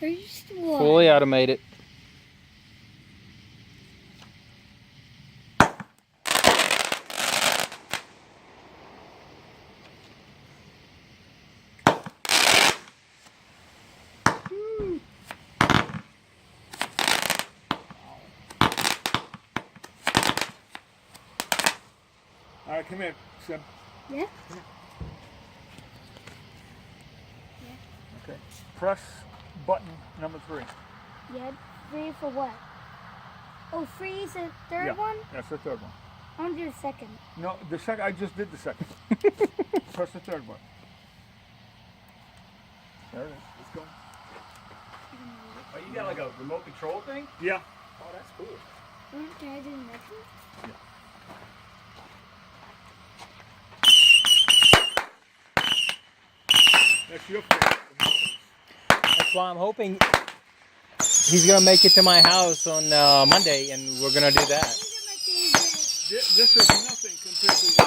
First one. Fully automated. All right, come here, Sim. Yeah? Okay. Press button number 3. Yeah. 3 for what? Oh, 3 is the third Yeah, one? that's the third one. I want to do the second. No, the second. I just did the second. Press the third one. There it is. Let's go. Oh, you got like a remote control thing? Yeah. Oh, that's cool. Can I do the next one? That's your face. That's why I'm hoping he's gonna make it to my house on Monday, and we're gonna do that. These are my favorite. This is nothing compared to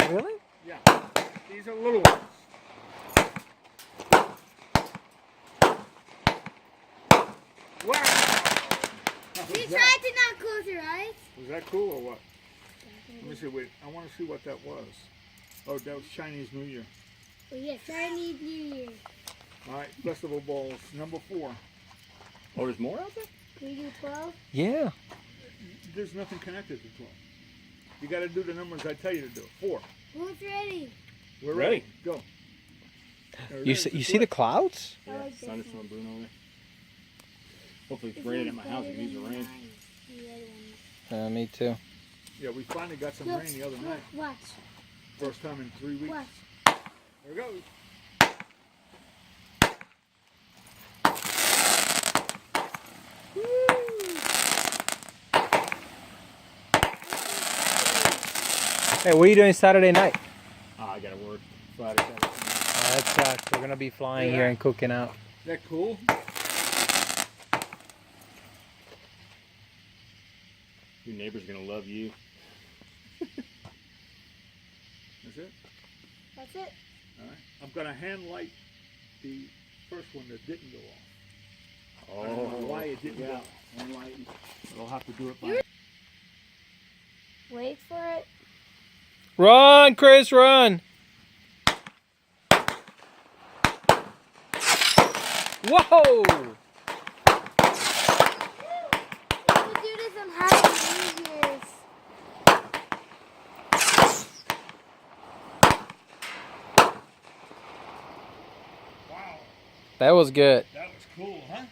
what. Really? Yeah. These are little ones. Wow. How was You that? tried to not close your eyes. Was that cool or what? Let me see. Wait. I want to see what that was. Oh, that was Chinese New Year. Oh, yeah, Chinese New Year. All right. Festival balls number 4. Oh, there's more out there? Can we do 12? Yeah. There's nothing connected to 12. You got to do the numbers I tell you to do. 4. Who's ready? We're Ready. ready. Go. There it You is. see, you It's see the lit. clouds? I like this Sun is one. showing Bruno there. Hopefully it's This raining one's at my house. better It needs to than rain. mine. The other one. Me too. Yeah, we finally got some Look, rain the other night. look, watch. First time in 3 weeks. Watch. There it goes. Hey, what are you doing Saturday night? Ah, I gotta work Friday, Saturday. That sucks. We're gonna be flying here and cooking out. Is that cool? Your neighbor's gonna love you. That's it? That's it. All right. I'm going to hand light the first one that didn't go off. I don't know why it didn't go off. Hand light. But I'll have to do it by. Wait for it. Run, Chris, run! Whoa! We'll do this on Happy New Year's. Wow. That was good. That was cool, huh?